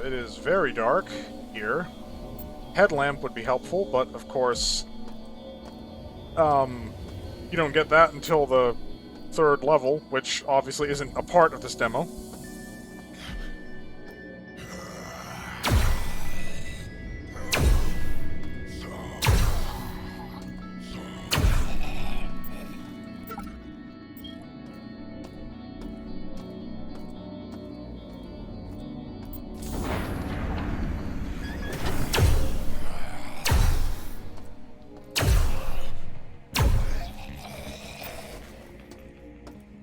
it is very dark here. Headlamp would be helpful, but of course, you don't get that until the third level, which obviously isn't a part of this demo.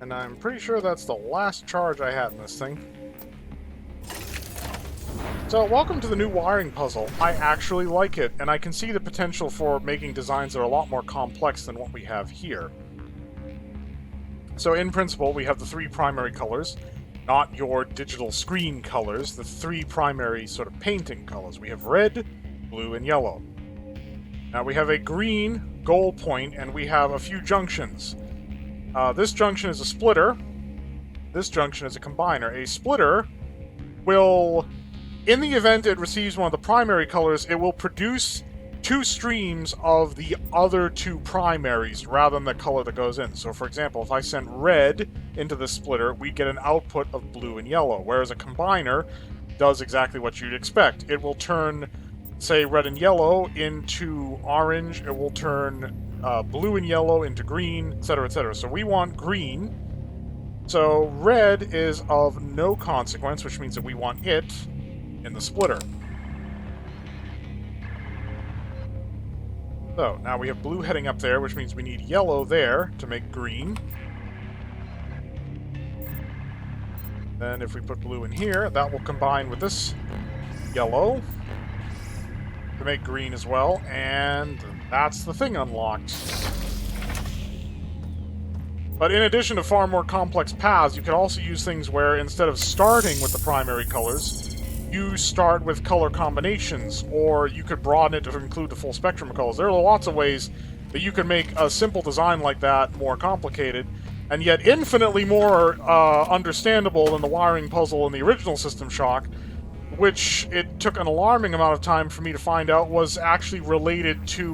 And I'm pretty sure that's the last charge I had in this thing. So, welcome to the new wiring puzzle. I actually like it, and I can see the potential for making designs that are a lot more complex than what we have here. So, in principle, we have the three primary colors, not your digital screen colors, the three primary sort of painting colors. We have red, blue, and yellow. Now, we have a green goal point, and we have a few junctions. This junction is a splitter. This junction is a combiner. A splitter will, in the event it receives one of the primary colors, it will produce two streams of the other two primaries rather than the color that goes in. So, for example, if I send red into the splitter, we get an output of blue and yellow, whereas a combiner does exactly what you'd expect. It will turn, say, red and yellow into orange. It will turn blue and yellow into green, etc., etc. So we want green. So red is of no consequence, which means that we want it in the splitter. So now we have blue heading up there, which means we need yellow there to make green. Then if we put blue in here, that will combine with this yellow to make green as well, and that's the thing unlocked. But in addition to far more complex paths, you can also use things where instead of starting with the primary colors, you start with color combinations, or you could broaden it to include the full spectrum of colors. There are lots of ways that you can make a simple design like that more complicated, and yet infinitely more understandable than the wiring puzzle in the original System Shock, which it took an alarming amount of time for me to find out was actually related to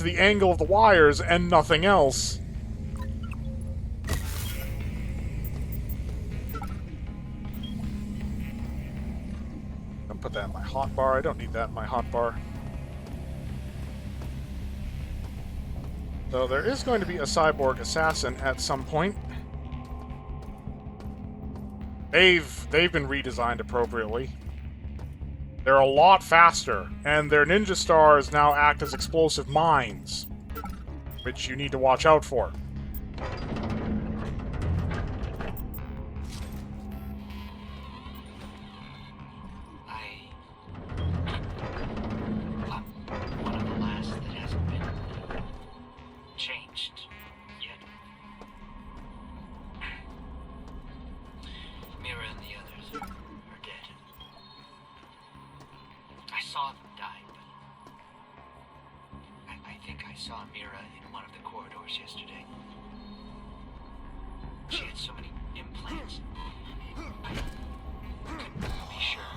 the angle of the wires and nothing else. I'll put that in my hotbar. I don't need that in my hotbar. So there is going to be a cyborg assassin at some point. They've been redesigned appropriately. They're a lot faster, and their ninja stars now act as explosive mines, which you need to watch out for. I'm one of the last that hasn't been changed yet. Mira and the others are dead. I saw them die, but I think I saw Mira in one of the corridors yesterday. She had so many implants. I couldn't be sure.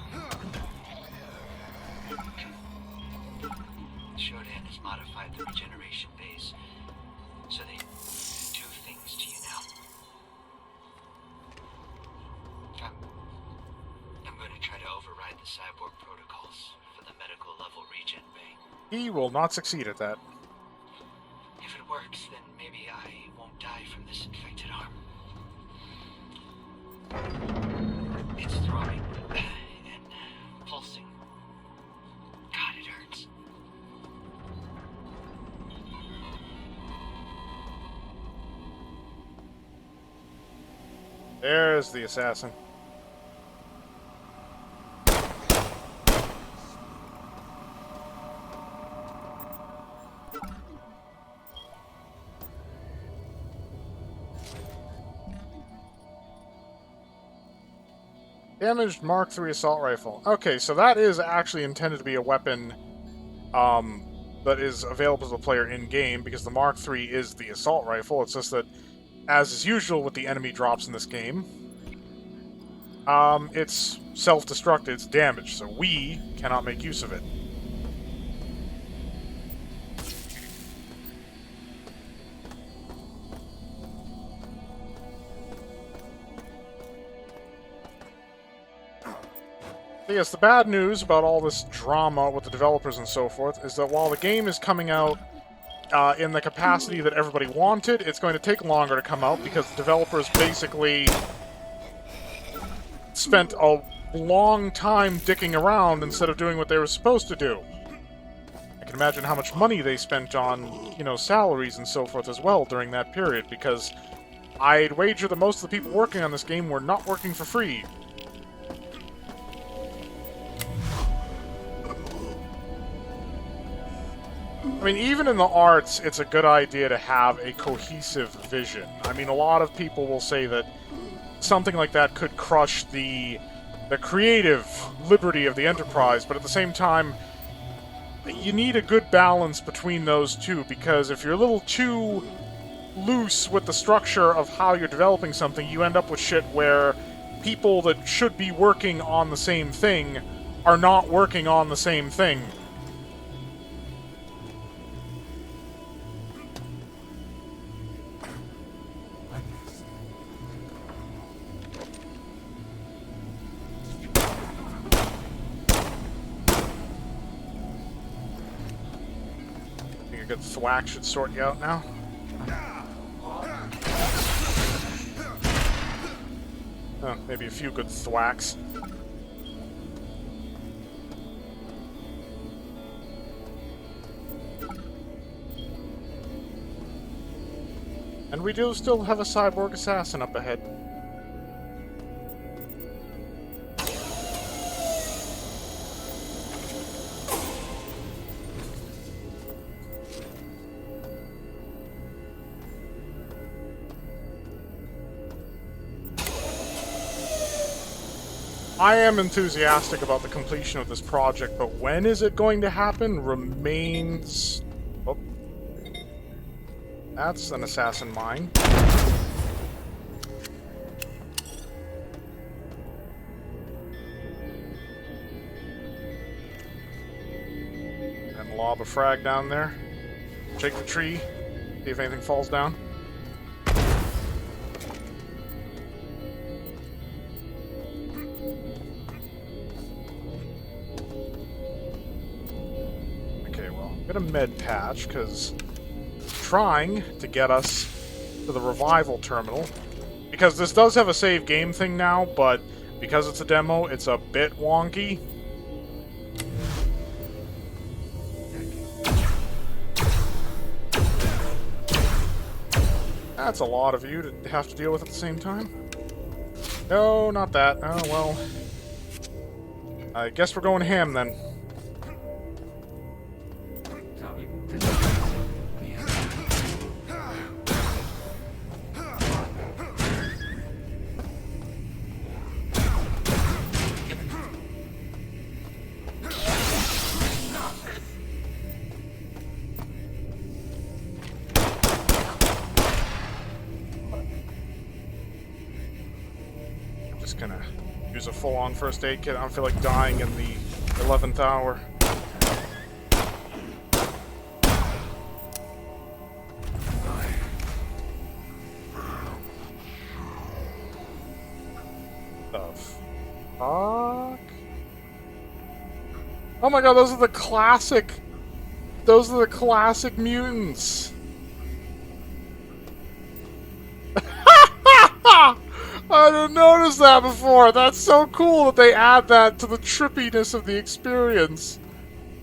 Shodan has modified the regeneration base, so they do things to you now. I'm going to try to override the cyborg protocols for the medical level regen bay. He will not succeed at that. If it works, then maybe I won't die from this infected arm. It's throbbing and pulsing. God, it hurts. There's the assassin. Damaged Mark III assault rifle. Okay, so that is actually intended to be a weapon that is available to the player in-game, because the Mark III is the assault rifle. It's just that, as is usual with the enemy drops in this game, It's self-destructed, it's damaged, so we cannot make use of it. Yes, the bad news about all this drama with the developers and so forth is that while the game is coming out in the capacity that everybody wanted, it's going to take longer to come out because the developers basically spent a long time dicking around instead of doing what they were supposed to do. I can imagine how much money they spent on, you know, salaries and so forth as well during that period, because I'd wager that most of the people working on this game were not working for free. I mean, even in the arts, it's a good idea to have a cohesive vision. I mean, a lot of people will say that something like that could crush the creative liberty of the enterprise, but at the same time, you need a good balance between those two, because if you're a little too loose with the structure of how you're developing something, you end up with shit where people that should be working on the same thing are not working on the same thing. A good thwack should sort you out now. Oh, maybe a few good thwacks. And we do still have a cyborg assassin up ahead. I am enthusiastic about the completion of this project, but when is it going to happen remains... Oh. That's an assassin mine. And lob a frag down there. Shake the tree. See if anything falls down. A med patch, because trying to get us to the revival terminal, because this does have a save game thing now, but because it's a demo, it's a bit wonky. That's a lot of you to have to deal with at the same time. No, not that. Oh, well. I guess we're going ham then. Gonna use a full-on first aid kit. I don't feel like dying in the 11th hour. The fuck? Oh my god, those are the classic... Those are the classic mutants! I didn't notice that before. That's so cool that they add that to the trippiness of the experience.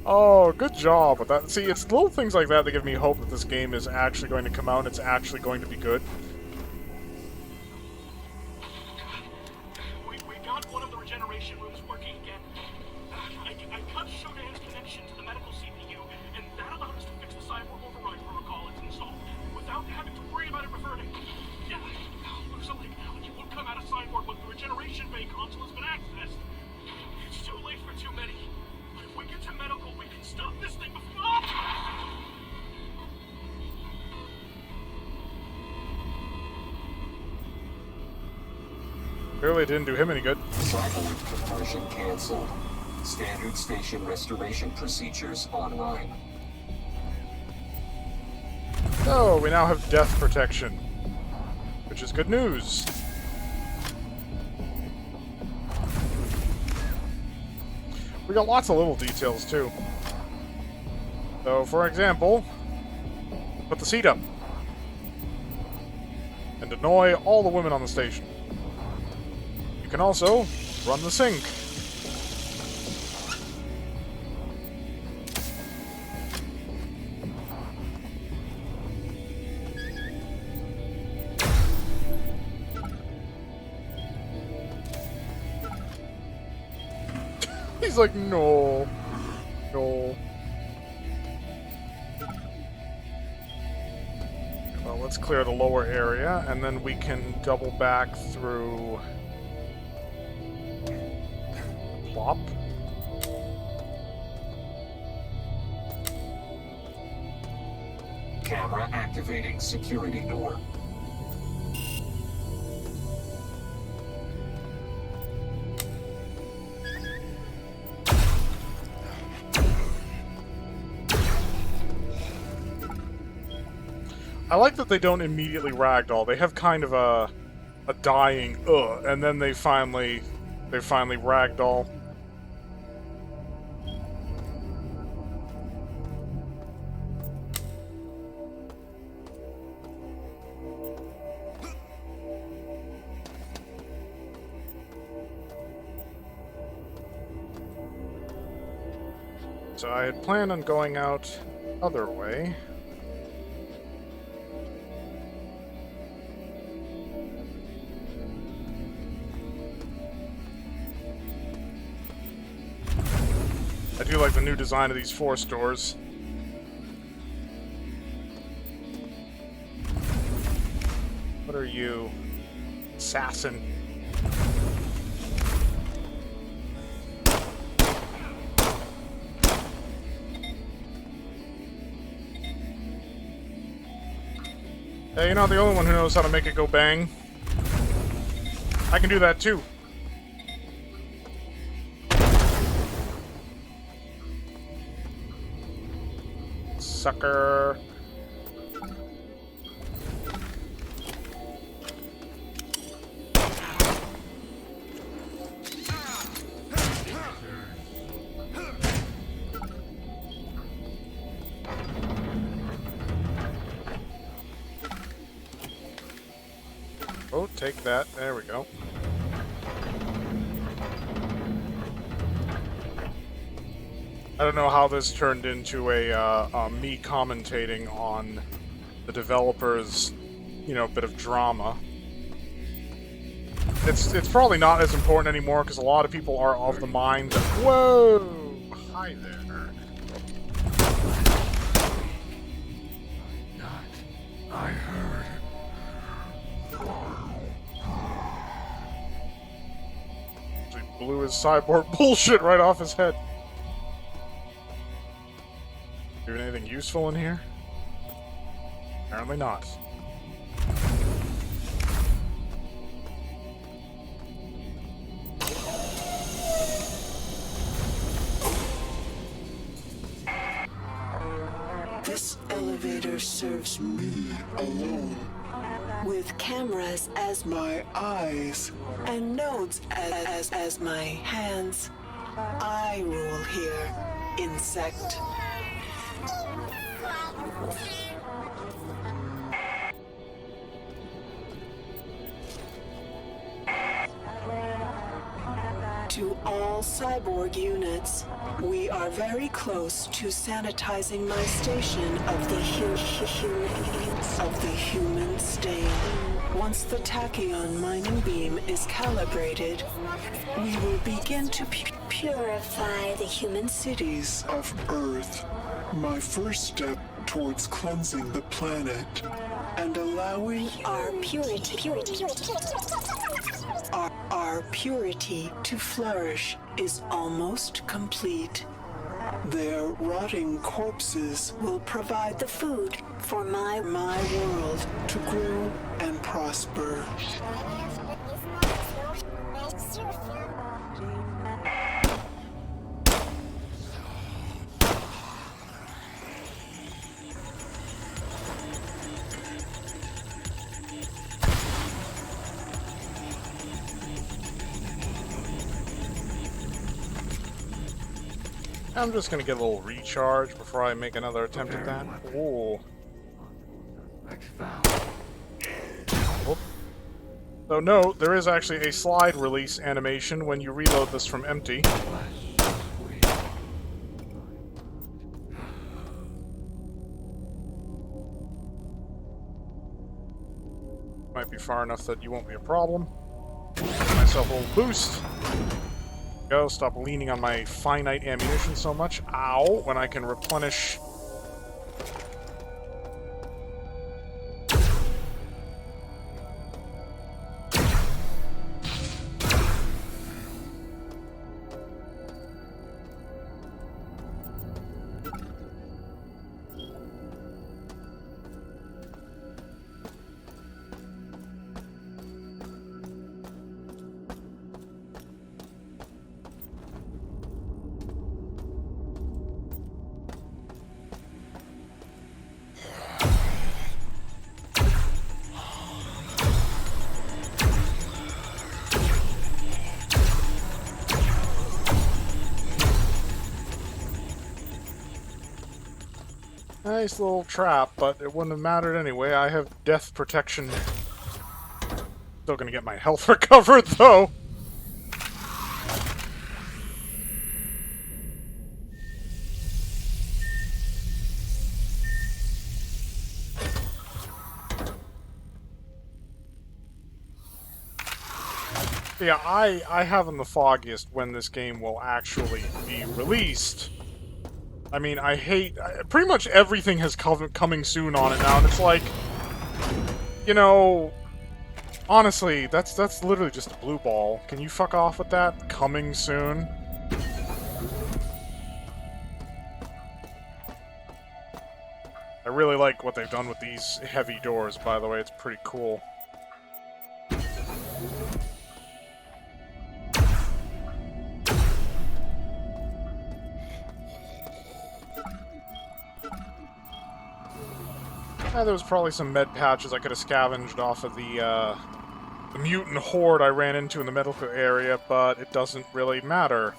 Oh, good job with that. See, it's little things like that that give me hope that this game is actually going to come out and it's actually going to be good. We got one of the regeneration rooms working again. I cut Shodan's connection to the medical CPU, and that allowed us to fix the cyborg override protocol it's installed, without having to worry about it reverting. Yeah, looks like you won't come out of cyborg when the regeneration bay console has been accessed. It's too late for too many. But if we get to medical, we can stop this thing before... Clearly didn't do him any good. Cyborg conversion canceled. Standard station restoration procedures online. So, we now have death protection, which is good news. We got lots of little details, too. So, for example, put the seat up. And annoy all the women on the station. You can also run the sink. He's like, no. No. Well, let's clear the lower area, and then we can double back through... Plop. Camera activating security door. I like that they don't immediately ragdoll. They have kind of a dying and then they finally ragdoll. So I had planned on going out other way. I do like the new design of these force doors. What are you? Assassin. Hey, you're not the only one who knows how to make it go bang. I can do that too. Sucker. Oh, take that. There we go. I don't know how this turned into a me commentating on the developers, you know, bit of drama. It's probably not as important anymore because a lot of people are of the mind that, whoa, hi there. I heard. He blew his cyborg bullshit right off his head. Doing anything useful in here? Apparently not. This elevator serves me alone, with cameras as my eyes and nodes as my hands. I rule here, insect. To all cyborg units, we are very close to sanitizing my station of the human stain. Once the tachyon mining beam is calibrated, we will begin to purify the human cities of Earth. My first step towards cleansing the planet and allowing our purity to flourish is almost complete. Their rotting corpses will provide the food for my world to grow and prosper. I'm just gonna get a little recharge before I make another attempt at that. Ooh. Whoop. So note, there is actually a slide release animation when you reload this from empty. Might be far enough that you won't be a problem. Give myself a little boost. Go, stop leaning on my finite ammunition so much. Ow, when I can replenish. Nice little trap, but it wouldn't have mattered anyway. I have death protection. Still gonna get my health recovered, though. Yeah, I haven't the foggiest when this game will actually be released. I mean, I hate... pretty much everything has coming soon on it now, and it's like... You know... Honestly, that's literally just a blue ball. Can you fuck off with that? Coming soon? I really like what they've done with these heavy doors, by the way. It's pretty cool. There was probably some med patches I could have scavenged off of the mutant horde I ran into in the medical area, but it doesn't really matter.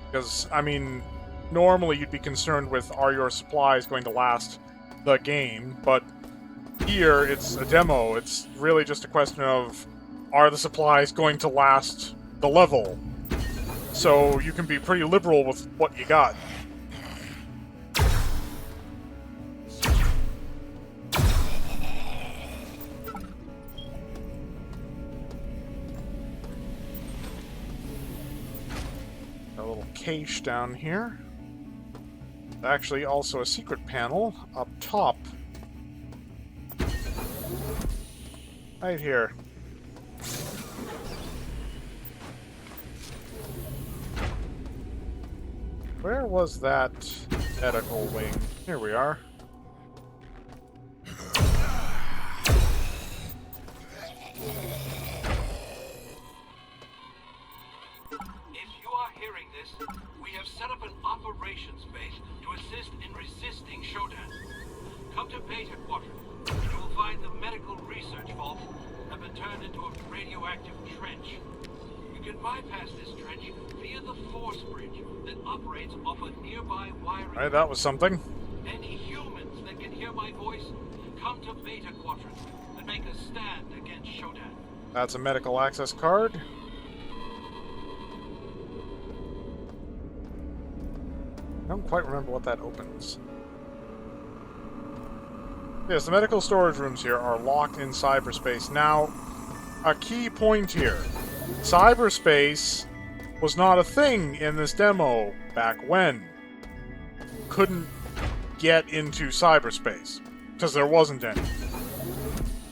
Because, I mean, normally you'd be concerned with, are your supplies going to last the game, but here it's a demo. It's really just a question of, are the supplies going to last the level? So you can be pretty liberal with what you got. Cache down here. Actually, also a secret panel up top. Right here. Where was that medical wing? Here we are. We have set up an operations base to assist in resisting Shodan. Come to Beta Quadrant. You will find the medical research vault have been turned into a radioactive trench. You can bypass this trench via the force bridge that operates off a nearby wiring. Alright, that was something. Any humans that can hear my voice, come to Beta Quadrant and make a stand against Shodan. That's a medical access card. I don't quite remember what that opens. Yes, the medical storage rooms here are locked in cyberspace. Now, a key point here. Cyberspace was not a thing in this demo back when. Couldn't get into cyberspace, because there wasn't any.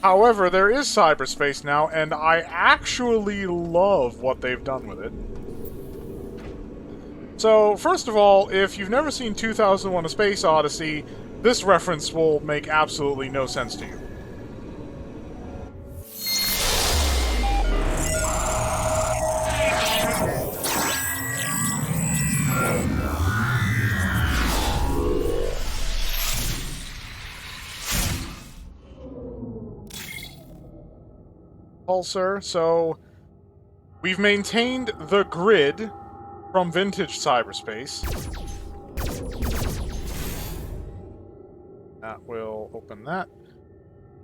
However, there is cyberspace now, and I actually love what they've done with it. So, first of all, if you've never seen 2001: A Space Odyssey, this reference will make absolutely no sense to you. Pulsar, so we've maintained the grid from vintage cyberspace. That will open that.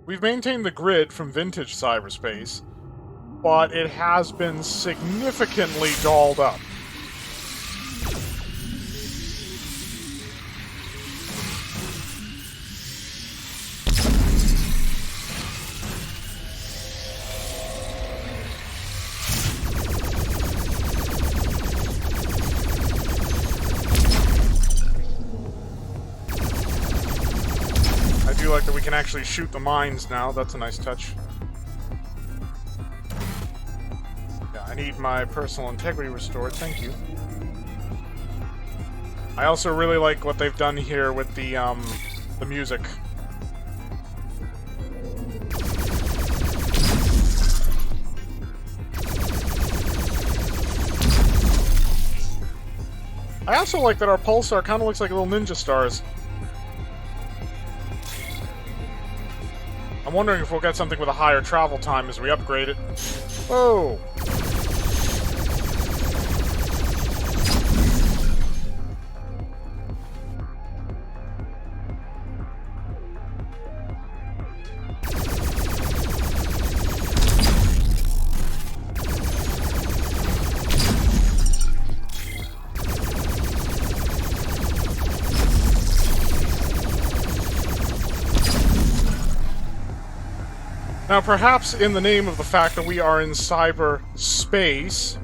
We've maintained the grid from vintage cyberspace, but it has been significantly dolled up. I do like that we can actually shoot the mines now. That's a nice touch. Yeah, I need my personal integrity restored. Thank you. I also really like what they've done here with the music. I also like that our pulsar kind of looks like little ninja stars. I'm wondering if we'll get something with a higher travel time as we upgrade it. Whoa! Now, perhaps in the name of the fact that we are in cyberspace,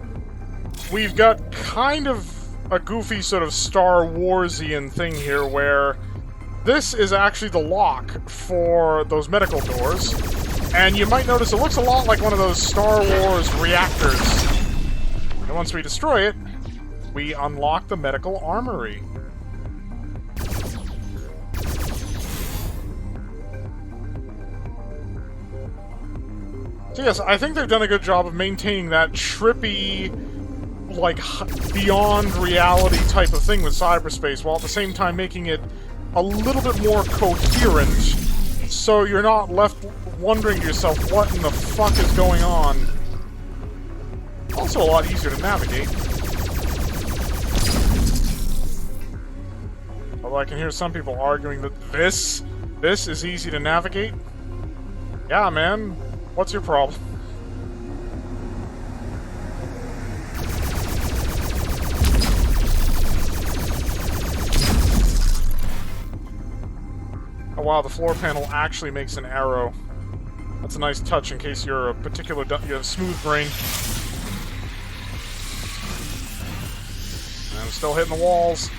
we've got kind of a goofy sort of Star Warsian thing here where this is actually the lock for those medical doors, and you might notice it looks a lot like one of those Star Wars reactors. And once we destroy it, we unlock the medical armory. So yes, I think they've done a good job of maintaining that trippy, like, beyond reality type of thing with cyberspace, while at the same time making it a little bit more coherent, so you're not left wondering to yourself, what in the fuck is going on? Also a lot easier to navigate. Although I can hear some people arguing that this is easy to navigate. Yeah, man. What's your problem? Oh wow, the floor panel actually makes an arrow. That's a nice touch in case you're a particular you have smooth brain. And I'm still hitting the walls.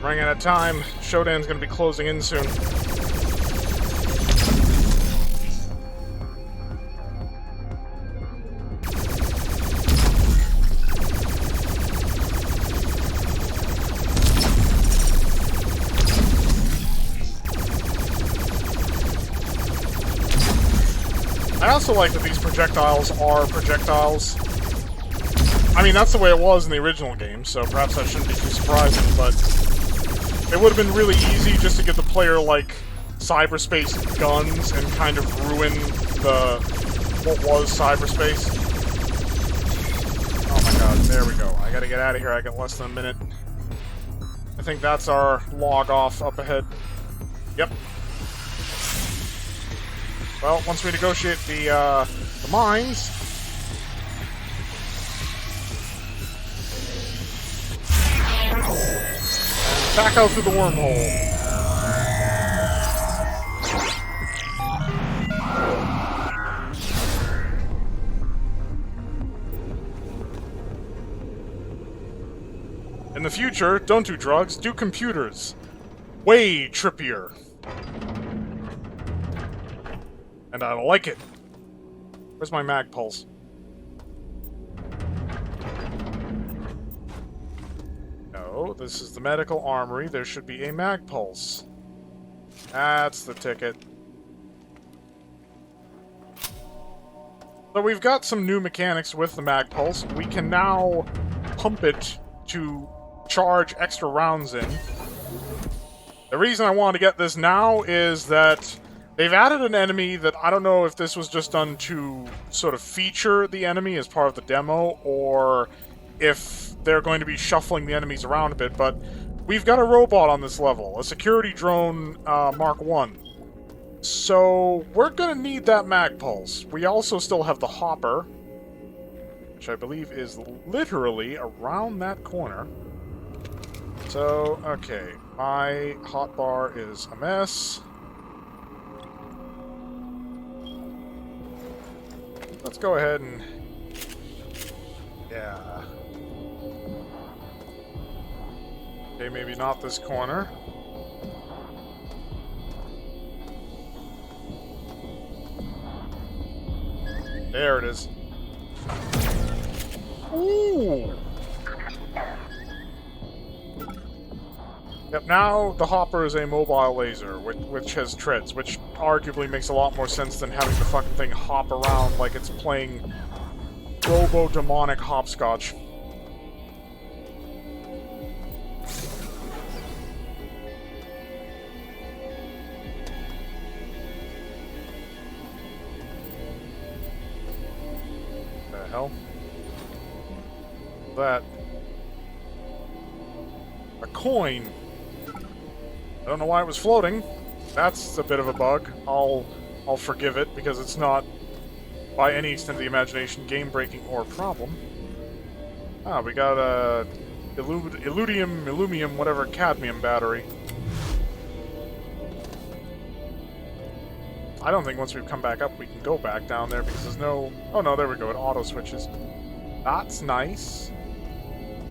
Running out of time. Shodan's gonna be closing in soon. I also like that these projectiles are projectiles. I mean, that's the way it was in the original game, so perhaps that shouldn't be too surprising, but it would have been really easy just to give the player, like, cyberspace guns and kind of ruin what was cyberspace. Oh my god, there we go. I gotta get out of here, I got less than a minute. I think that's our log off up ahead. Yep. Well, once we negotiate the mines... back out through the wormhole. In the future, don't do drugs, do computers. Way trippier. And I like it. Where's my mag pulse? No, this is the medical armory. There should be a mag pulse. That's the ticket. So we've got some new mechanics with the mag pulse. We can now pump it to charge extra rounds in. The reason I want to get this now is that They've added an enemy that I don't know if this was just done to sort of feature the enemy as part of the demo, or if they're going to be shuffling the enemies around a bit, but we've got a robot on this level, a security drone Mark 1. So we're going to need that mag pulse. We also still have the hopper, which I believe is literally around that corner. So, okay, my hotbar is a mess. Let's go ahead and... yeah. Okay, maybe not this corner. There it is. Ooh! Yep, now the hopper is a mobile laser, which has treads, which arguably makes a lot more sense than having the fucking thing hop around like it's playing robo-demonic hopscotch. The hell? That... a coin. I don't know why it was floating. That's a bit of a bug. I'll forgive it because it's not, by any extent of the imagination, game-breaking or a problem. Ah, we got a illumium, whatever, cadmium battery. I don't think once we've come back up we can go back down there because there's no... oh no, there we go, it auto-switches. That's nice.